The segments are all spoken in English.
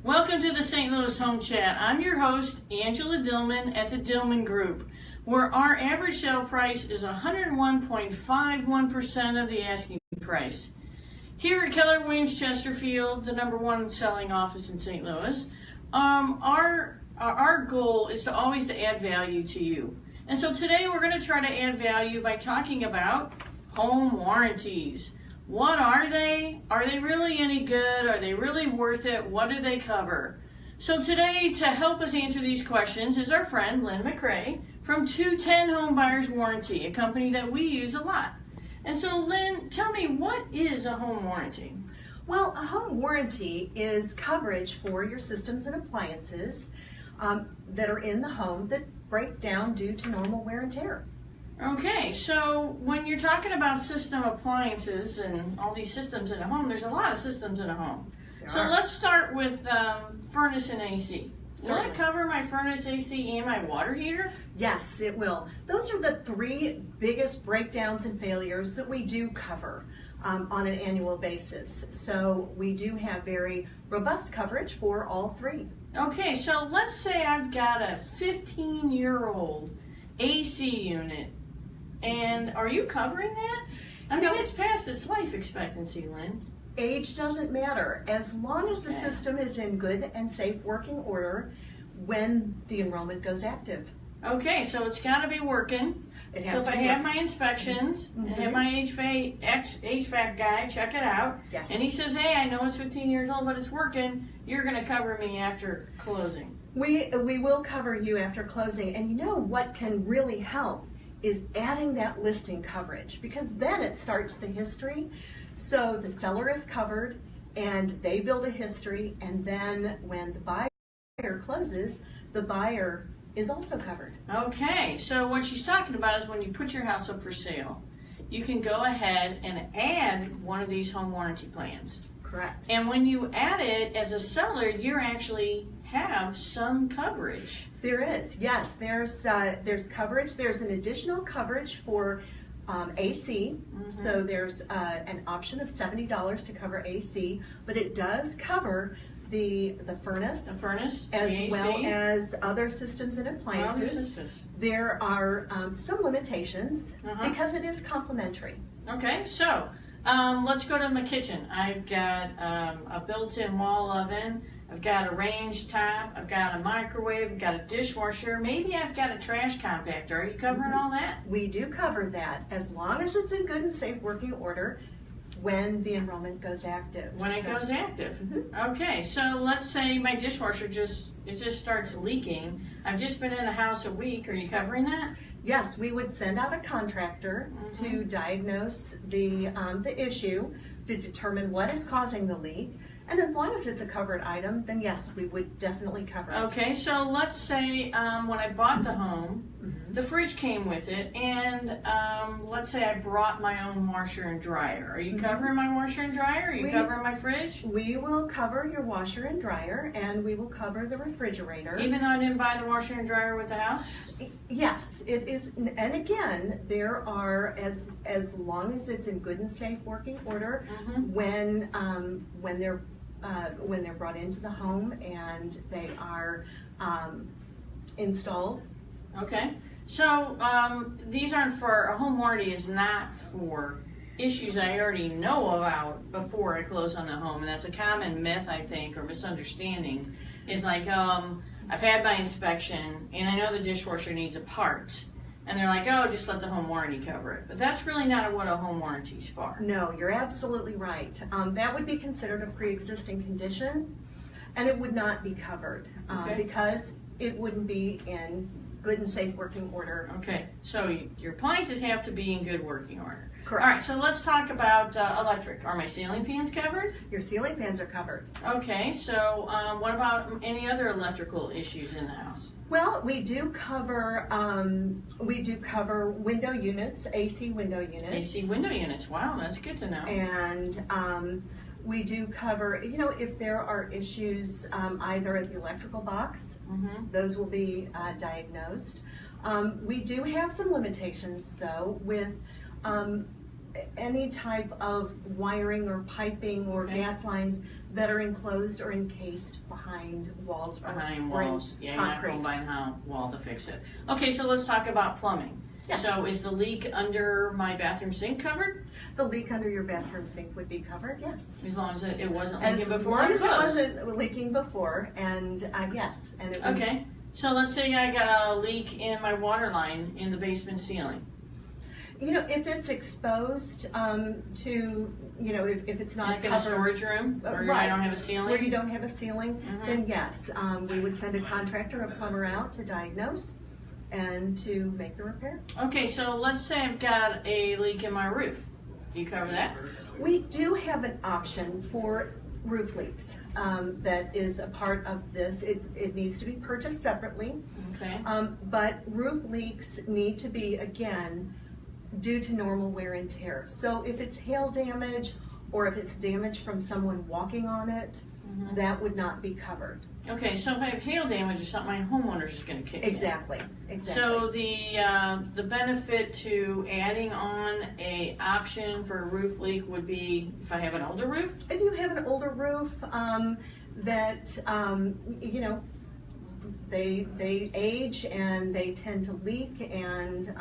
Welcome to the St. Louis Home Chat. I'm your host, Angela Dillmon at the Dillmon Group, where our average sale price is 101.51% of the asking price. Here at Keller Williams Chesterfield, the #1 selling office in St. Louis, our goal is to always add value to you. And so today we're going to try to add value by talking about home warranties. What are they? Are they really any good? Are they really worth it? What do they cover? So today, to help us answer these questions, is our friend Lynn McCrae from 210 Home Buyers Warranty, a company that we use a lot. And so Lynn, tell me, what is a home warranty? Well, a home warranty is coverage for your systems and appliances that are in the home that break down due to normal wear and tear. Okay, so when you're talking about system appliances and all these systems in a home, there's a lot of systems in a home. So let's start with furnace and AC. Will it cover my furnace, AC, and my water heater? Yes, it will. Those are the three biggest breakdowns and failures that we do cover on an annual basis. So we do have very robust coverage for all three. Okay, so let's say I've got a 15-year-old AC unit. And are you covering that? I mean, it's past its life expectancy, Lynn. Age doesn't matter. As long as the system is in good and safe working order when the enrollment goes active. Okay, so it's got to be working. It has so if I have my inspections, and have my HVAC guy check it out, and he says, hey, I know it's 15 years old, but it's working, you're going to cover me after closing. We will cover you after closing. And you know what can really help is adding that listing coverage, because then it starts the history. So the seller is covered and they build a history, and then when the buyer closes, the buyer is also covered. Okay, so what she's talking about is when you put your house up for sale, you can go ahead and add one of these home warranty plans. Correct. And when you add it as a seller, you actually have some coverage. There is, yes. There's coverage. There's an additional coverage for AC. So there's an option of $70 to cover AC, but it does cover the furnace, as well as other systems and appliances. There are some limitations because it is complementary. Okay, so let's go to my kitchen. I've got a built-in wall oven. I've got a range top, I've got a microwave, I've got a dishwasher, maybe I've got a trash compactor. Are you covering all that? We do cover that, as long as it's in good and safe working order when the enrollment goes active. When it goes active. Okay, so let's say my dishwasher just starts leaking. I've just been in the house a week. Are you covering that? Yes, we would send out a contractor to diagnose the issue, to determine what is causing the leak. And as long as it's a covered item, then yes, we would definitely cover it. Okay, so let's say when I bought the home, the fridge came with it, and let's say I brought my own washer and dryer. Are you covering my washer and dryer? Are you covering my fridge? We will cover your washer and dryer, and we will cover the refrigerator. Even though I didn't buy the washer and dryer with the house? Yes, it is. And again, there are, as long as it's in good and safe working order, when they're brought into the home and they are installed. Okay, so these aren't for, a home warranty is not for issues I already know about before I close on the home, and that's a common myth, I think, or misunderstanding, is like, I've had my inspection and I know the dishwasher needs a part. And they're like, oh, just let the home warranty cover it. But that's really not what a home warranty is for. No, you're absolutely right. That would be considered a pre-existing condition, and it would not be covered because it wouldn't be in good and safe working order. Okay, so your appliances have to be in good working order. Correct. All right, so let's talk about electric. Are my ceiling fans covered? Your ceiling fans are covered. Okay, so what about any other electrical issues in the house? Well, we do cover window units, AC window units. AC window units. Wow, that's good to know. And we do cover, if there are issues either at the electrical box, those will be diagnosed. We do have some limitations, though, with any type of wiring or piping or gas lines that are enclosed or encased behind walls. Behind or in walls. Yeah, you're not concrete. going behind a wall to fix it. Okay, so let's talk about plumbing. Yes. So is the leak under my bathroom sink covered? The leak under your bathroom sink would be covered, yes. As long as it wasn't As leaking before long it as it closed. wasn't leaking before, and yes, and it was. Okay, so let's say I got a leak in my water line in the basement ceiling. You know, if it's exposed to, you know, if it's not Like in a covered, storage room where I right, don't have a ceiling? where you don't have a ceiling, Mhm. then yes, we would send a contractor, a plumber out to diagnose and to make the repair. Okay, so let's say I've got a leak in my roof. Do you cover that? We do have an option for roof leaks that is a part of this. It needs to be purchased separately, Okay. but roof leaks need to be, again, due to normal wear and tear. So if it's hail damage or if it's damage from someone walking on it, Mhm. that would not be covered. Okay, so if I have hail damage or something, my homeowner's is going to kick in. Exactly, exactly. So the benefit to adding on a option for a roof leak would be if I have an older roof? If you have an older roof that, you know, they age and they tend to leak and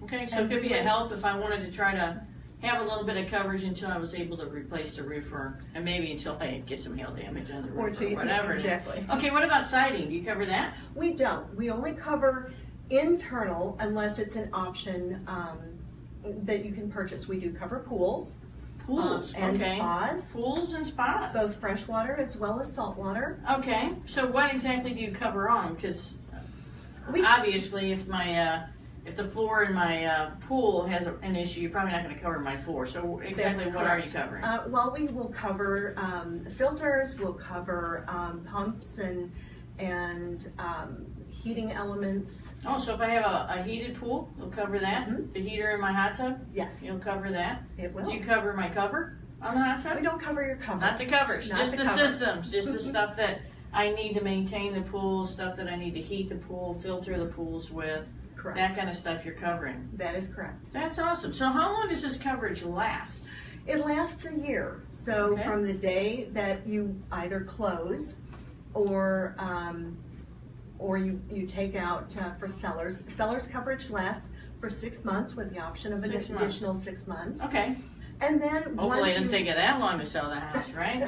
Okay, so it And could we be a would- help if I wanted to try to have a little bit of coverage until I was able to replace the roof, and maybe until I get some hail damage on the or roof to or whatever. exactly. It is. Okay, what about siding? Do you cover that? We don't. We only cover internal unless it's an option that you can purchase. We do cover pools. Pools, And okay. spas, Pools and spas. both freshwater as well as saltwater. Okay, so what exactly do you cover on? Because We- obviously, if the floor in my pool has an issue, you're probably not going to cover my floor. So exactly That's what are you correct. covering? Well, we will cover filters, we'll cover pumps and heating elements. Oh, so if I have a heated pool, you'll cover that? Mhm. The heater in my hot tub, Yes, you'll cover that? it will. Do you cover my cover on the hot tub? We don't cover your cover. Not the covers, Not just the the cover. systems, just the stuff that I need to maintain the pool, stuff that I need to heat the pool, filter the pools with, Correct. that kind of stuff you're covering. That is correct. That's awesome. So how long does this coverage last? It lasts a year. So Okay. from the day that you either close or you take out for sellers. Sellers coverage lasts for 6 months with the option of an 6 months. additional 6 months. Okay. And then Hopefully once it doesn't you, take you that long to sell the house, right?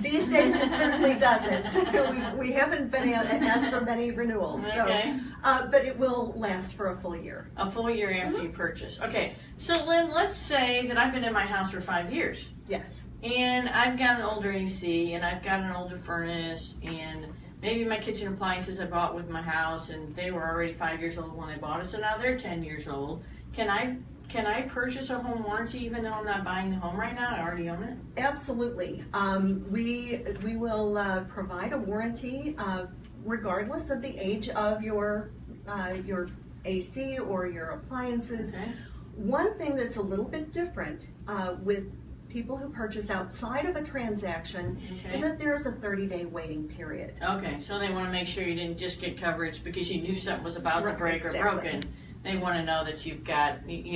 These days it certainly doesn't. we haven't been asked for many renewals. So, Okay. but it will last for a full year. A full year after you purchase. Okay. So Lynn, let's say that I've been in my house for 5 years. Yes. And I've got an older AC and I've got an older furnace and maybe my kitchen appliances I bought with my house and they were already 5 years old when I bought it, so now they're 10 years old. Can I purchase a home warranty even though I'm not buying the home right now? I already own it. Absolutely. We will provide a warranty regardless of the age of your AC or your appliances. Okay. One thing that's a little bit different with people who purchase outside of a transaction is Okay. that there's a 30-day waiting period. Okay. So they want to make sure you didn't just get coverage because you knew something was about to Right, break or exactly. broken. They want to know that you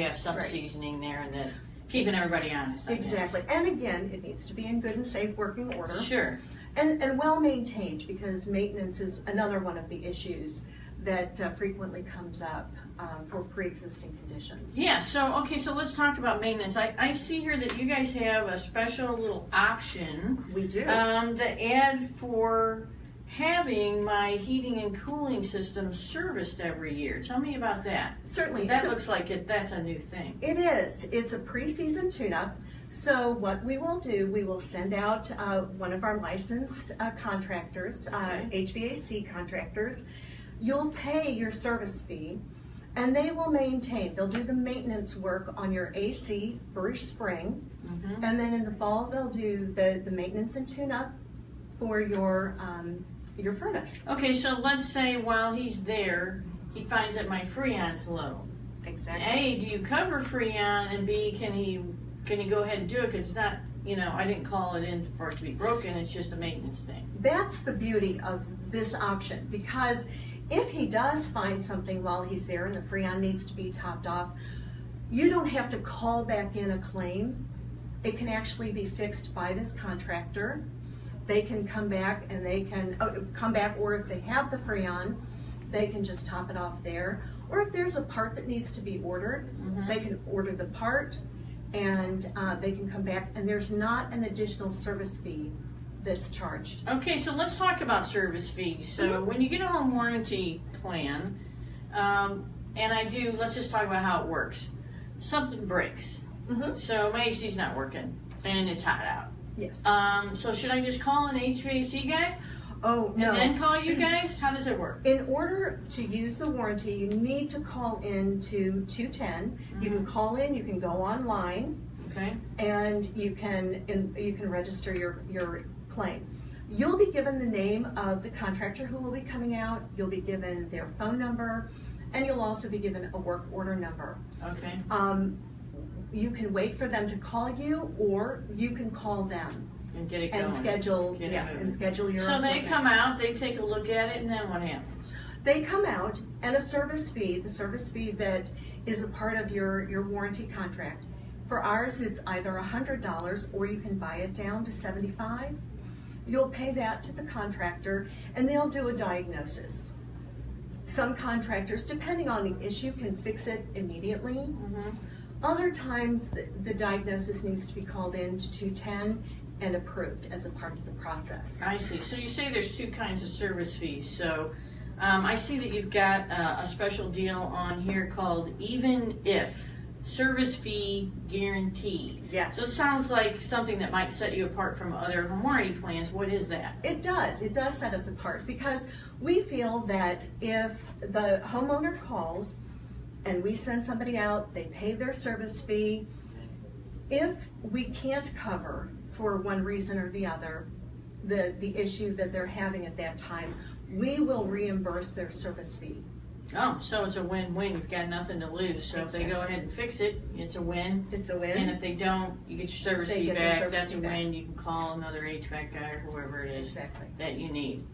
have some Right. seasoning there and that keeping everybody honest. I guess. Exactly. And again, it needs to be in good and safe working order. Sure. And well maintained, because maintenance is another one of the issues that frequently comes up for pre-existing conditions. Yeah, so let's talk about maintenance. I see here that you guys have a special little option We do. to add for having my heating and cooling system serviced every year. Tell me about that. Certainly. That looks like that's a new thing. It is. It's a pre-season tune-up. So what we will do, we will send out one of our licensed contractors, HVAC contractors. You'll pay your service fee, and they will maintain. They'll do the maintenance work on your AC for spring, Mm-hmm. and then in the fall they'll do the maintenance and tune-up for your furnace. Okay, so let's say while he's there, he finds that my Freon's low. Exactly. A, do you cover Freon, and B, can he go ahead and do it? Because it's not, I didn't call it in for it to be broken. It's just a maintenance thing. That's the beauty of this option, because if he does find something while he's there and the Freon needs to be topped off, you don't have to call back in a claim It can actually be fixed by this contractor. They can come back and they can come back, or if they have the Freon, they can just top it off there. Or if there's a part that needs to be ordered, they can order the part and they can come back, and there's not an additional service fee that's charged. Okay, so let's talk about service fees. So when you get a home warranty plan, and let's just talk about how it works. Something breaks. So my AC's not working and it's hot out. Yes. So should I just call an HVAC guy? Oh, no. And then call you guys? How does it work? In order to use the warranty, you need to call in to 210. You can call in, you can go online, Okay. and you can register your claim. You'll be given the name of the contractor who will be coming out. You'll be given their phone number, and you'll also be given a work order number. Okay. You can wait for them to call you, or you can call them And get it going. and schedule Get it yes, moving. and schedule your So they appointment. come out, they take a look at it, and then what happens? They come out, and a service fee, the service fee that is a part of your warranty contract. For ours, it's either $100 or you can buy it down to $75. You'll pay that to the contractor, and they'll do a diagnosis. Some contractors, depending on the issue, can fix it immediately. Other times, the diagnosis needs to be called in to 210 and approved as a part of the process. I see. So you say there's two kinds of service fees. So I see that you've got a special deal on here called Even If Service Fee Guarantee. Yes. So it sounds like something that might set you apart from other home warranty plans. What is that? It does set us apart, because we feel that if the homeowner calls and we send somebody out, they pay their service fee, if we can't cover for one reason or the other the issue that they're having at that time, we will reimburse their service fee. Oh, so it's a win-win. You've got nothing to lose. So if they go ahead and fix it, it's a win. It's a win. And if they don't, you get your service They fee get their back. service That's a fee back. win. You can call another HVAC guy or whoever it is Exactly. that you need.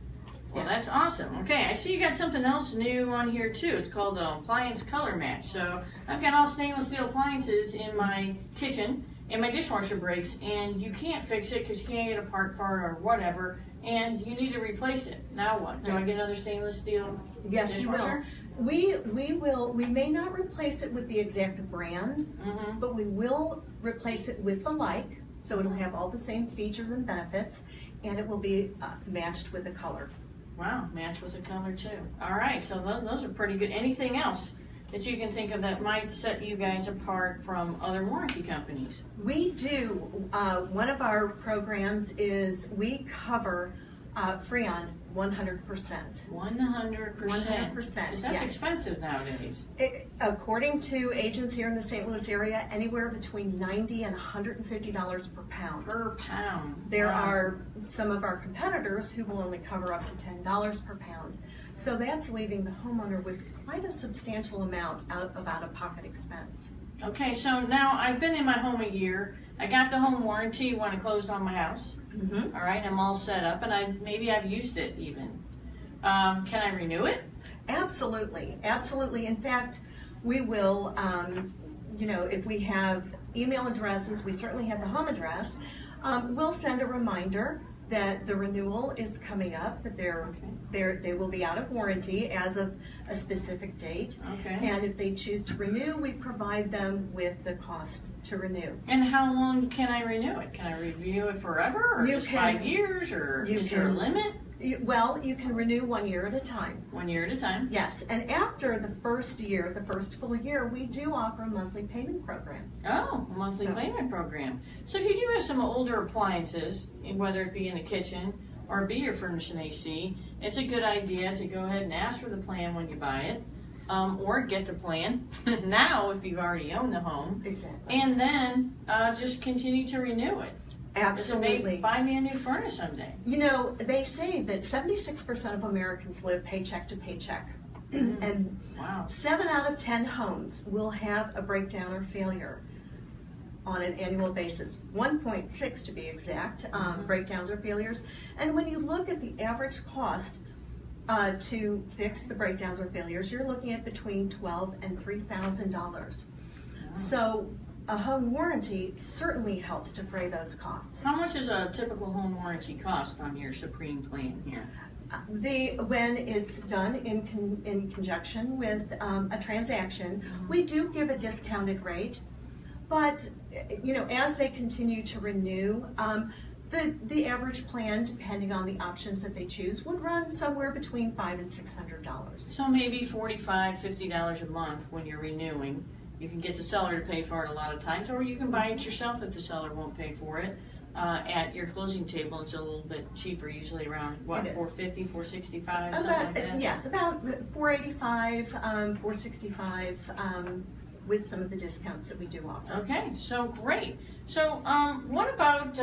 Well, Yes. that's awesome. Okay, I see you got something else new on here too. It's called the appliance color match. So I've got all stainless steel appliances in my kitchen, and my dishwasher breaks, and you can't fix it because you can't get a part for it or whatever, and you need to replace it. Now what? Do I get another stainless steel Yes, you will. dishwasher? We may not replace it with the exact brand, but we will replace it with the like, so it'll have all the same features and benefits, and it will be matched with the color. Wow, match with the color too. All right, so those are pretty good. Anything else that you can think of that might set you guys apart from other warranty companies? We do. One of our programs is we cover Freon 100%. 100%. 100%, Because that's yes. expensive nowadays. According to agents here in the St. Louis area, anywhere between $90 and $150 per pound. Per pound. There Wow. are some of our competitors who will only cover up to $10 per pound. So that's leaving the homeowner with quite a substantial amount of out-of-pocket expense. Okay, so now I've been in my home a year. I got the home warranty when I closed on my house. All right, I'm all set up, and maybe I've used it even. Can I renew it? Absolutely, absolutely. In fact, we will, if we have email addresses, we certainly have the home address. We'll send a reminder that the renewal is coming up, that they will be out of warranty as of a specific date. Okay. And if they choose to renew, we provide them with the cost to renew. And how long can I renew it? Can I review it forever, or You just can- 5 years, or you is there a can- limit? Well, you can renew 1 year at a time. 1 year at a time. Yes, and after the first year, the first full year, we do offer a monthly payment program. Oh, a monthly So- payment program. So if you do have some older appliances, whether it be in the kitchen or be your furnace and AC, it's a good idea to go ahead and ask for the plan when you buy it, or get the plan now if you've already owned the home, Exactly. and then just continue to renew it. So maybe Absolutely. buy me a new furnace someday. You know, they say that 76% of Americans live paycheck to paycheck. And Wow. 7 out of 10 homes will have a breakdown or failure on an annual basis. 1.6 to be exact, breakdowns or failures. And when you look at the average cost to fix the breakdowns or failures, you're looking at between $12,000 and $3,000. So a home warranty certainly helps defray those costs. How much does a typical home warranty cost on your Supreme plan here? When it's done in conjunction with a transaction, we do give a discounted rate, but as they continue to renew, the average plan, depending on the options that they choose, would run somewhere between $500 and $600. So maybe $45, $50 a month when you're renewing. You can get the seller to pay for it a lot of times, or you can buy it yourself if the seller won't pay for it. At your closing table, it's a little bit cheaper, usually around what, $450, $465, something like that? Yes, about $485, $465, with some of the discounts that we do offer. Okay, so great. So what about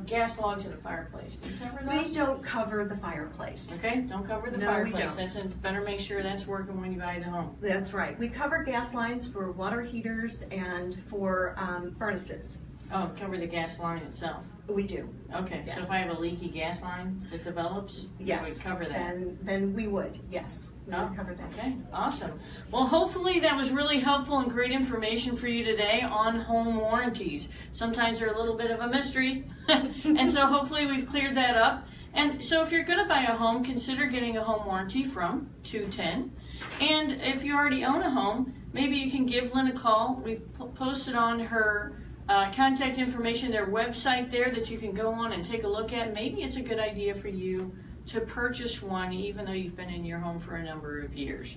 gas logs in a fireplace? Do you cover those? We don't cover the fireplace. Okay, don't cover the No, fireplace. we don't. Better make sure that's working when you buy the home. That's right. We cover gas lines for water heaters and for furnaces. Oh, cover the gas line itself. We do. Okay, Yes. so if I have a leaky gas line that develops, you would cover that. Then we would, yes. We would cover that. Okay, awesome. Well, hopefully that was really helpful and great information for you today on home warranties. Sometimes they're a little bit of a mystery, and so hopefully we've cleared that up. And so if you're going to buy a home, consider getting a home warranty from 210. And if you already own a home, maybe you can give Lynn a call. We've posted on her contact information, their website there that you can go on and take a look at. Maybe it's a good idea for you to purchase one even though you've been in your home for a number of years.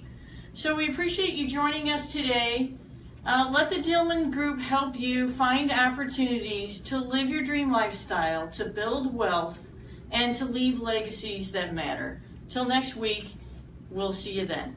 So we appreciate you joining us today. Let the Dillmon Group help you find opportunities to live your dream lifestyle, to build wealth, and to leave legacies that matter. Till next week, we'll see you then.